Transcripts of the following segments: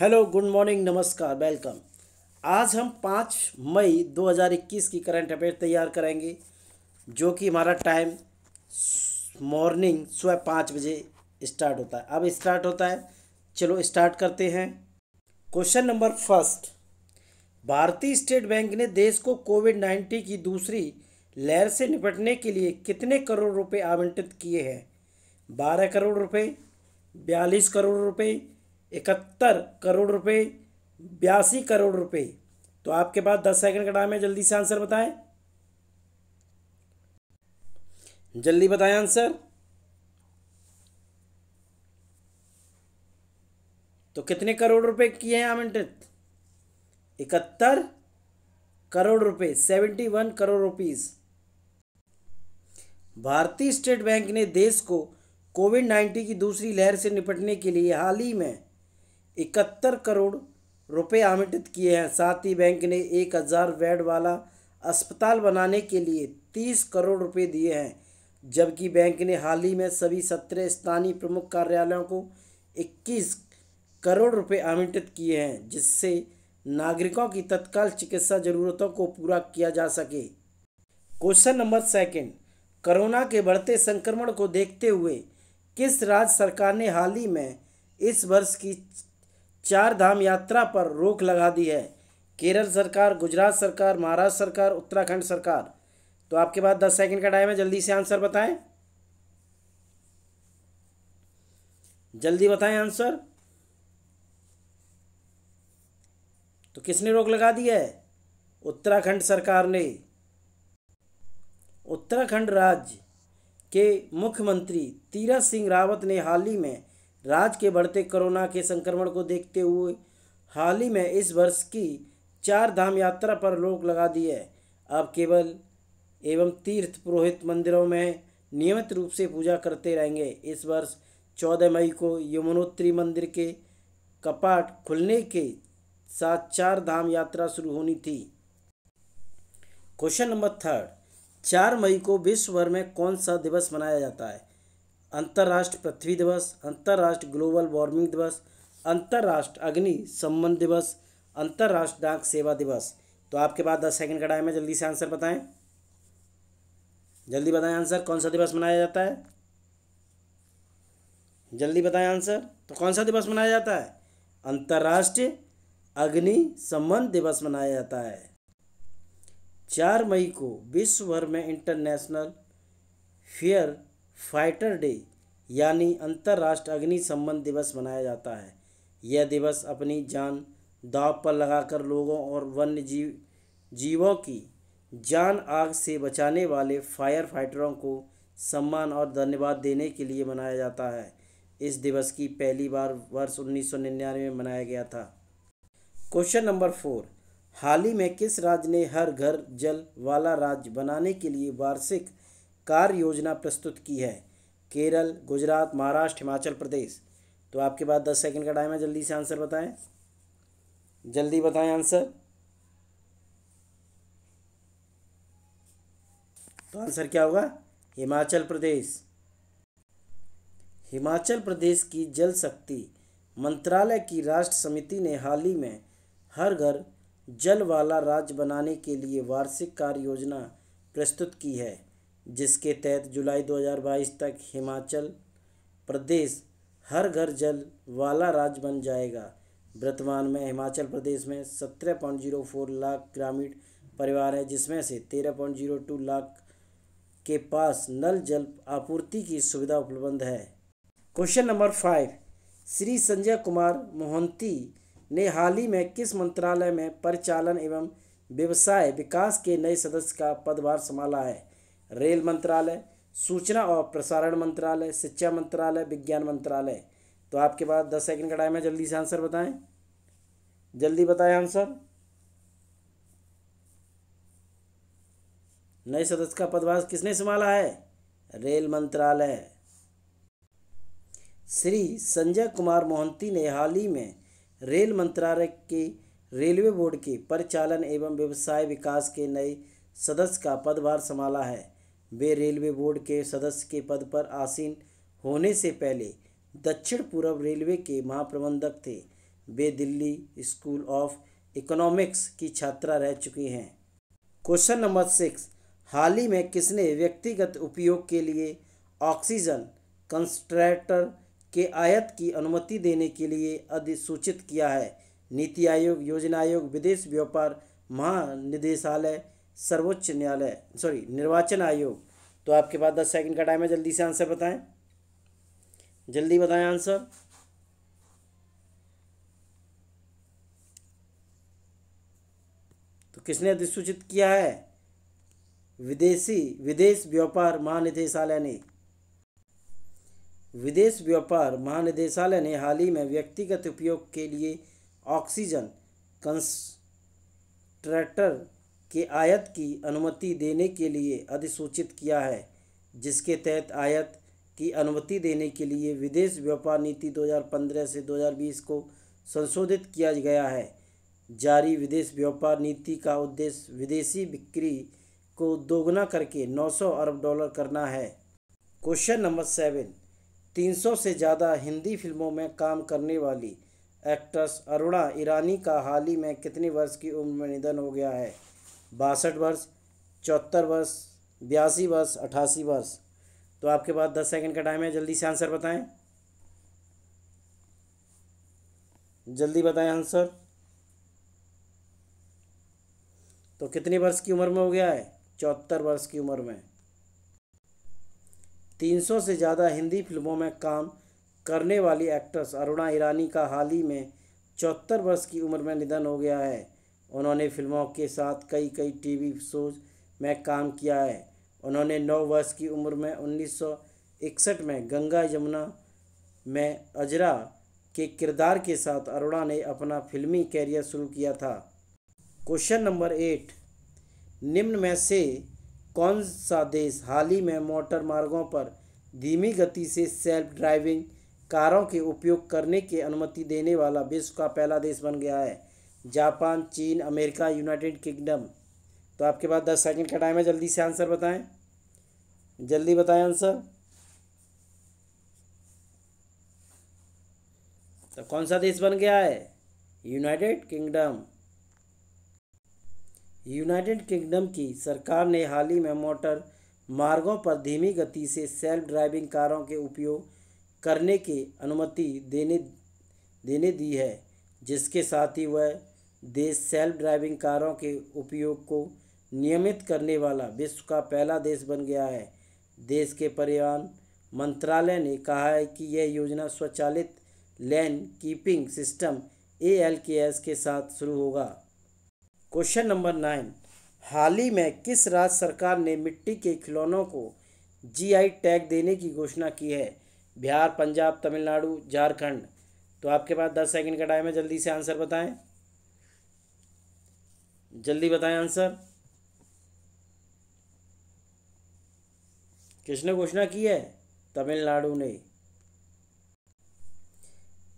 Hello, good morning, नमस्कार, welcome. आज हम 5 मई 2021 की करंट अफेयर तैयार करेंगे, जो कि हमारा टाइम मॉर्निंग सुबह 5 बजे स्टार्ट होता है। अब स्टार्ट होता है, चलो स्टार्ट करते हैं। Question number first. भारतीय स्टेट बैंक ने देश को कोविड-19 की दूसरी लहर से निपटने के लिए कितने करोड़ रुपए आवंटित किए हैं? 12 करोड़ रुपए, 42 करोड़ रुपए, 71 करोड़ रुपए, 82 करोड़ रुपए। तो आपके पास 10 सेकंड का टाइम है, जल्दी से आंसर बताएं। जल्दी बताएं आंसर। तो कितने करोड़ रुपए किए हैं आवंटित? 71 करोड़ रुपए, 71 करोड़ रुपीज। भारतीय स्टेट बैंक ने देश को कोविड-19 की दूसरी लहर से निपटने के लिए हाल ही में 71 करोड़ रुपए आवंटित किए हैं। साथ ही बैंक ने 1000 बेड वाला अस्पताल बनाने के लिए 30 करोड़ रुपए दिए हैं, जबकि बैंक ने हाल ही में सभी 17 स्थानीय प्रमुख कार्यालयों को 21 करोड़ रुपए आवंटित किए हैं, जिससे नागरिकों की तत्काल चिकित्सा जरूरतों को पूरा किया जा सके। Question number second. कोरोना के बढ़ते संक्रमण को देखते हुए किस राज्य सरकार ने हाल ही में इस वर्ष की 4 धाम यात्रा पर रोक लगा दी है? केरल सरकार, गुजरात सरकार, महाराष्ट्र सरकार, उत्तराखंड सरकार। तो आपके पास 10 सेकंड का टाइम है, जल्दी से आंसर बताएं। जल्दी बताएं आंसर। तो किसने रोक लगा दी है? उत्तराखंड सरकार ने। उत्तराखंड राज्य के मुख्यमंत्री तीरथ सिंह रावत ने हाल ही में राज्य के बढ़ते कोरोना के संक्रमण को देखते हुए हाल ही में इस वर्ष की 4 धाम यात्रा पर रोक लगा दी है। अब केवल एवं तीर्थ पुरोहित मंदिरों में नियमित रूप से पूजा करते रहेंगे। इस वर्ष 14 मई को यमुनोत्री मंदिर के कपाट खुलने के साथ 4 धाम यात्रा शुरू होनी थी। Question number third. 4 मई को विश्व भर में कौन सा दिवस मनाया जाता है? अंतर्राष्ट्रीय पृथ्वी दिवस, अंतर्राष्ट्रीय ग्लोबल वार्मिंग दिवस, अंतर्राष्ट्रीय अग्नि सम्मान दिवस, अंतर्राष्ट्रीय डाक सेवा दिवस। तो आपके पास 10 सेकंड का टाइम है, जल्दी से आंसर बताएं। जल्दी बताएं आंसर, कौन सा दिवस मनाया जाता है? जल्दी बताएं आंसर। तो कौन सा दिवस मनाया जाता है? अंतर्राष्ट्रीय अग्नि सम्मान दिवस मनाया जाता है। 4 मई को विश्व भर में इंटरनेशनल फायर फाइटर डे यानी अंतर्राष्ट्रीय अग्नि सम्मान दिवस मनाया जाता है। यह दिवस अपनी जान दांव पर लगाकर लोगों और वन्य जीवों की जान आग से बचाने वाले फायर फाइटरों को सम्मान और धन्यवाद देने के लिए मनाया जाता है। इस दिवस की पहली बार वर्ष 1999 में मनाया गया था। Question number 4। हाल ही में किस राज्य ने हर घर जल वाला राज्य बनाने के लिए वार्षिक कार्य योजना प्रस्तुत की है? केरल, गुजरात, महाराष्ट्र, हिमाचल प्रदेश। तो आपके पास 10 सेकंड का टाइम है, जल्दी से आंसर बताएं। जल्दी बताएं आंसर। तो आंसर क्या होगा? हिमाचल प्रदेश। हिमाचल प्रदेश की जल शक्ति मंत्रालय की राष्ट्र समिति ने हाल ही में हर घर जल वाला राज्य बनाने के लिए वार्षिक कार्य योजना प्रस्तुत की है, जिसके तहत जुलाई 2022 तक हिमाचल प्रदेश हर घर जल वाला राज्य बन जाएगा। वर्तमान में हिमाचल प्रदेश में 17.04 लाख ग्रामीण परिवार हैं, जिसमें से 13.02 लाख के पास नल जल आपूर्ति की सुविधा उपलब्ध है। Question number 5। श्री संजय कुमार मोहंती ने हाल ही में किस मंत्रालय में परिचालन एवं व्यवसाय विकास के नए सदस्य का पदभार संभाला है? रेल मंत्रालय, सूचना और प्रसारण मंत्रालय, शिक्षा मंत्रालय, विज्ञान मंत्रालय। तो आपके पास 10 सेकंड का टाइम है, जल्दी से आंसर बताएं। जल्दी बताएं आंसर। नए सदस्य का पदभार किसने संभाला है? रेल मंत्रालय। श्री संजय कुमार मोहंती ने हाल ही में रेल मंत्रालय के रेलवे बोर्ड के परिचालन एवं व्यवसाय विकास के नए सदस्य का पदभार संभाला है। वे रेलवे बोर्ड के सदस्य के पद पर आसीन होने से पहले दक्षिण पूर्व रेलवे के महाप्रबंधक थे। वे दिल्ली स्कूल ऑफ इकोनॉमिक्स की छात्रा रह चुकी हैं। क्वेश्चन नंबर 6, हाल ही में किसने व्यक्तिगत उपयोग के लिए ऑक्सीजन कंसंट्रेटर के आयात की अनुमति देने के लिए अधिसूचित किया है? नीति आयोग, योजना आयोग, विदेश व्यापार महानिदेशालय, सर्वोच्च न्यायालय, निर्वाचन आयोग। तो आपके पास 10 सेकंड का टाइम है, जल्दी से आंसर बताएं, जल्दी बताएं आंसर। तो किसने अधिसूचित किया है? विदेश व्यापार महानिदेशालय ने। विदेश व्यापार महानिदेशालय ने हाल ही में व्यक्तिगत उपयोग के लिए ऑक्सीजन कंसंट्रेटर के आयात की अनुमति देने के लिए अधिसूचित किया है, जिसके तहत आयात की अनुमति देने के लिए विदेश व्यापार नीति 2015 से 2020 को संशोधित किया गया है। जारी विदेश व्यापार नीति का उद्देश्य विदेशी बिक्री को दोगुना करके $900 अरब करना है। क्वेश्चन नंबर 7, 300 से ज़्यादा हिंदी फिल्मों में काम करने वाली एक्ट्रेस अरुणा ईरानी का हाल ही में कितने वर्ष की उम्र में निधन हो गया है? 62 वर्ष, 74 वर्ष, 82 वर्ष, 88 वर्ष। तो आपके पास 10 सेकंड का टाइम है, जल्दी से आंसर बताएं, जल्दी बताएं आंसर। तो कितने वर्ष की उम्र में हो गया है? 74 वर्ष की उम्र में। 300 से ज़्यादा हिंदी फिल्मों में काम करने वाली एक्ट्रेस अरुणा ईरानी का हाल ही में 74 वर्ष की उम्र में निधन हो गया है। उन्होंने फिल्मों के साथ कई टीवी शोज में काम किया है। उन्होंने 9 वर्ष की उम्र में 1961 में गंगा यमुना में अजरा के किरदार के साथ अरुणा ने अपना फिल्मी कैरियर शुरू किया था। क्वेश्चन नंबर 8, निम्न में से कौन सा देश हाल ही में मोटर मार्गों पर धीमी गति से सेल्फ ड्राइविंग कारों के उपयोग करने की अनुमति देने वाला विश्व का पहला देश बन गया है? जापान, चीन, अमेरिका, यूनाइटेड किंगडम। तो आपके पास 10 सेकंड का टाइम है, जल्दी से आंसर बताएं, जल्दी बताएं आंसर। तो कौन सा देश बन गया है? United kingdom. यूनाइटेड किंगडम की सरकार ने हाल ही में मोटर मार्गों पर धीमी गति से सेल्फ ड्राइविंग कारों के उपयोग करने की अनुमति देने दी है, जिसके साथ ही वह देश सेल्फ ड्राइविंग कारों के उपयोग को नियमित करने वाला विश्व का पहला देश बन गया है। देश के परिवहन मंत्रालय ने कहा है कि यह योजना स्वचालित लेन कीपिंग सिस्टम ALKS के साथ शुरू होगा। क्वेश्चन नंबर 9, हाल ही में किस राज्य सरकार ने मिट्टी के खिलौनों को GI टैग देने की घोषणा की है? बिहार, पंजाब, तमिलनाडु, झारखंड। तो आपके पास 10 सेकंड का टाइम है, जल्दी से आंसर बताएं, जल्दी बताएं आंसर। किसने घोषणा की है? तमिलनाडु ने।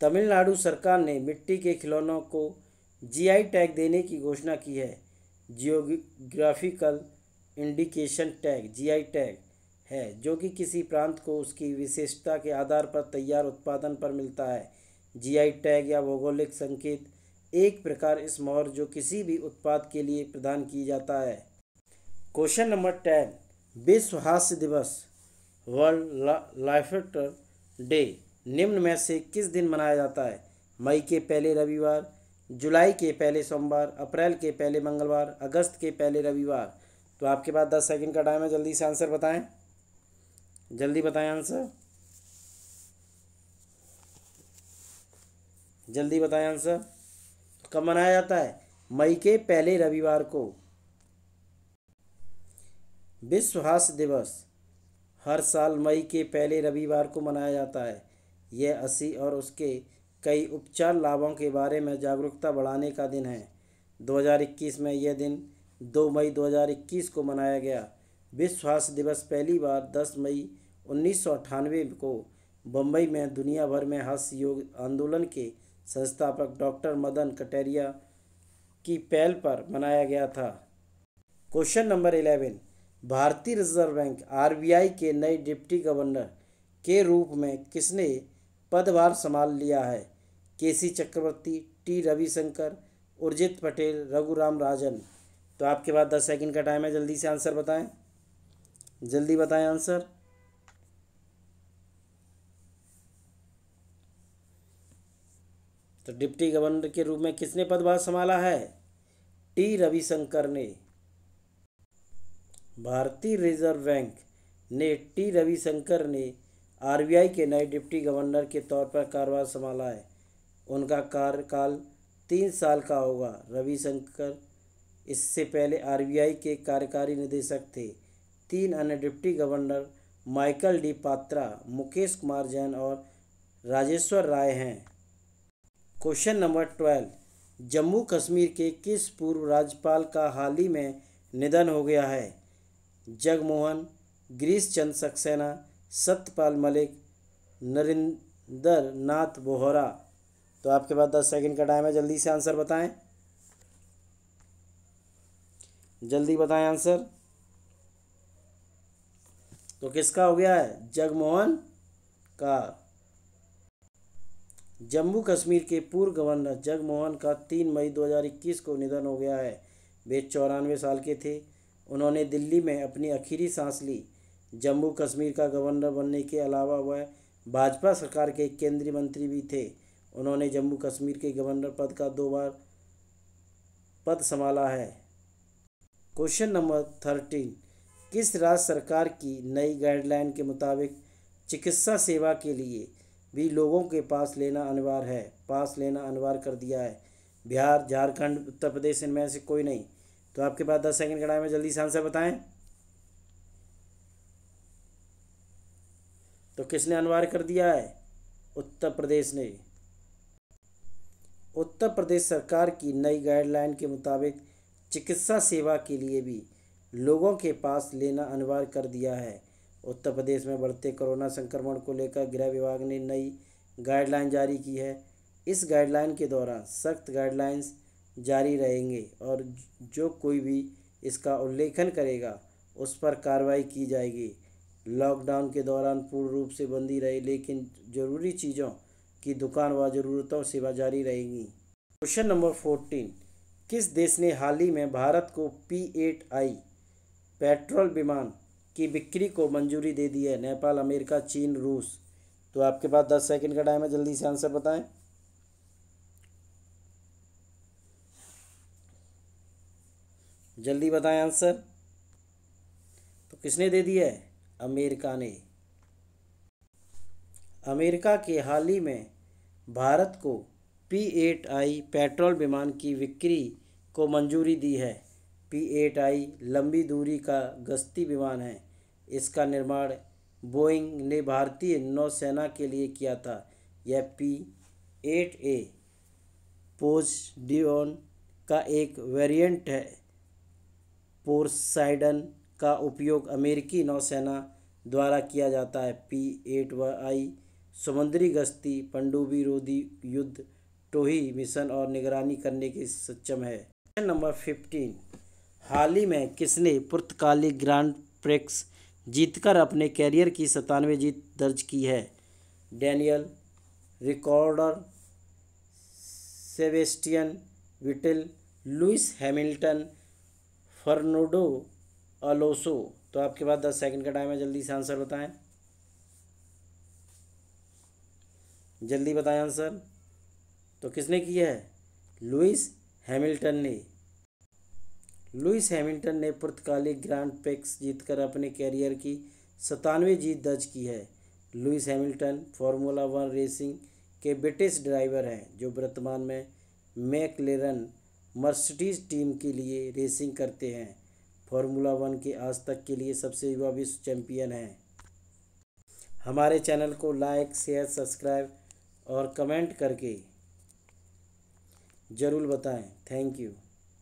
तमिलनाडु सरकार ने मिट्टी के खिलौनों को GI टैग देने की घोषणा की है। Geographical indication tag GI tag है, जो कि किसी प्रांत को उसकी विशेषता के आधार पर तैयार उत्पादन पर मिलता है। GI टैग या भौगोलिक संकेत एक प्रकार इस मोहर जो किसी भी उत्पाद के लिए प्रदान की जाता है। क्वेश्चन नंबर 10, विश्व हास्य दिवस वर्ल्ड लाफ्टर डे निम्न में से किस दिन मनाया जाता है? मई के पहले रविवार, जुलाई के पहले सोमवार, अप्रैल के पहले मंगलवार, अगस्त के पहले रविवार। तो आपके पास 10 सेकंड का टाइम है, जल्दी से आंसर बताएं, जल्दी बताएं आंसर, जल्दी बताएं आंसर। कब मनाया जाता है? मई के पहले रविवार को। विश्व हास्य दिवस हर साल मई के पहले रविवार को मनाया जाता है। यह हंसी और उसके कई उपचार लाभों के बारे में जागरूकता बढ़ाने का दिन है। 2021 में यह दिन 2 मई 2021 को मनाया गया। विश्व हास्य दिवस पहली बार 10 मई 1998 को बम्बई में दुनिया भर में हास्य योग आंदोलन के संस्थापक डॉक्टर मदन कटारिया की पहल पर मनाया गया था। क्वेश्चन नंबर 11, भारतीय रिजर्व बैंक RBI के नए डिप्टी गवर्नर के रूप में किसने पदभार संभाल लिया है? केसी चक्रवर्ती, टी रविशंकर, उर्जित पटेल, रघुराम राजन। तो आपके पास 10 सेकंड का टाइम है, जल्दी से आंसर बताएं, जल्दी बताएं आंसर। तो डिप्टी गवर्नर के रूप में किसने पदभार संभाला है? टी रविशंकर ने। भारतीय रिजर्व बैंक ने टी रविशंकर ने आरबीआई के नए डिप्टी गवर्नर के तौर पर कार्यभार संभाला है। उनका कार्यकाल 3 साल का होगा। रविशंकर इससे पहले आरबीआई के कार्यकारी निदेशक थे। 3 अन्य deputy governor Michael D Patra, Mukesh Kumar Jain और राजेश्वर राय हैं। क्वेश्चन नंबर 12, जम्मू कश्मीर के किस पूर्व राज्यपाल का हाल ही में निधन हो गया है? जगमोहन, गिरीश चंद्र सक्सेना, सत्यपाल मलिक, नरेंद्र नाथ बोहरा। तो आपके पास 10 सेकंड का टाइम है, जल्दी से आंसर बताएं, जल्दी बताएं आंसर। तो किसका हो गया है? जगमोहन का। जम्मू कश्मीर के पूर्व गवर्नर जगमोहन का 3 मई 2021 को निधन हो गया है। वे 94 साल के थे। उन्होंने दिल्ली में अपनी आखिरी सांस ली। जम्मू कश्मीर का गवर्नर बनने के अलावा वह भाजपा सरकार के केंद्रीय मंत्री भी थे। उन्होंने जम्मू कश्मीर के गवर्नर पद का 2 बार पद संभाला है। क्वेश्चन नंबर 13, किस राज्य सरकार की नई गाइडलाइन के मुताबिक चिकित्सा सेवा के लिए भी लोगों के पास लेना अनिवार्य है? पास लेना अनिवार्य कर दिया है। बिहार, झारखंड, उत्तर प्रदेश, इनमें से कोई नहीं। तो आपके पास 10 सेकंड का टाइम है, जल्दी से आंसर बताएं। तो किसने अनिवार्य कर दिया है? उत्तर प्रदेश ने। उत्तर प्रदेश सरकार की नई गाइडलाइन के मुताबिक चिकित्सा सेवा के लिए भी लोगों के पास लेना अनिवार्य कर दिया है। उत्तर प्रदेश में बढ़ते कोरोना संक्रमण को लेकर गृह विभाग ने नई गाइडलाइन जारी की है। इस गाइडलाइन के दौरान सख्त गाइडलाइंस जारी रहेंगे और जो कोई भी इसका उल्लंघन करेगा उस पर कार्रवाई की जाएगी। लॉकडाउन के दौरान पूर्ण रूप से बंदी रहे, लेकिन ज़रूरी चीज़ों की दुकान व ज़रूरतों सेवा जारी रहेगी। क्वेश्चन नंबर 14, किस देश ने हाल ही में भारत को P-8I पेट्रोल विमान की बिक्री को मंजूरी दे दी है? नेपाल, अमेरिका, चीन, रूस। तो आपके पास 10 सेकंड का टाइम है, जल्दी से आंसर बताएं, जल्दी बताएं आंसर। तो किसने दे दी है? अमेरिका ने। अमेरिका के हाल ही में भारत को P-8I पेट्रोल विमान की बिक्री को मंजूरी दी है। P-8I लंबी दूरी का गश्ती विमान है। इसका निर्माण बोइंग ने भारतीय नौसेना के लिए किया था। यह P-8A पोसेडोन का एक वेरिएंट है। पोसाइडन का उपयोग अमेरिकी नौसेना द्वारा किया जाता है। P-8I समुद्री गश्ती, पनडुब्बी रोधी युद्ध, टोही मिशन और निगरानी करने के सक्षम है। क्वेश्चन नंबर 15, हाल ही में किसने पुर्तगाली ग्रांड प्रिक्स जीतकर अपने कैरियर की 97वीं जीत दर्ज की है? Daniel Ricciardo, Sebastian Vettel, Lewis Hamilton, Fernando Alonso. तो आपके पास 10 सेकंड का टाइम है, जल्दी से आंसर बताएं, जल्दी बताएं आंसर। तो किसने किया है? लुइस हैमिल्टन ने। लुइस हैमिल्टन ने पुर्तगाली ग्रांड प्रिक्स जीतकर अपने कैरियर की 97वीं जीत दर्ज की है। लुइस हैमिल्टन फार्मूला 1 रेसिंग के ब्रिटिश ड्राइवर हैं जो वर्तमान में मैकलेरन मर्सिडीज टीम के लिए रेसिंग करते हैं। फार्मूला 1 के आज तक के लिए सबसे युवा विश्व चैंपियन हैं। हमारे चैनल को लाइक, शेयर, सब्सक्राइब और कमेंट करके ज़रूर बताएं। Thank you.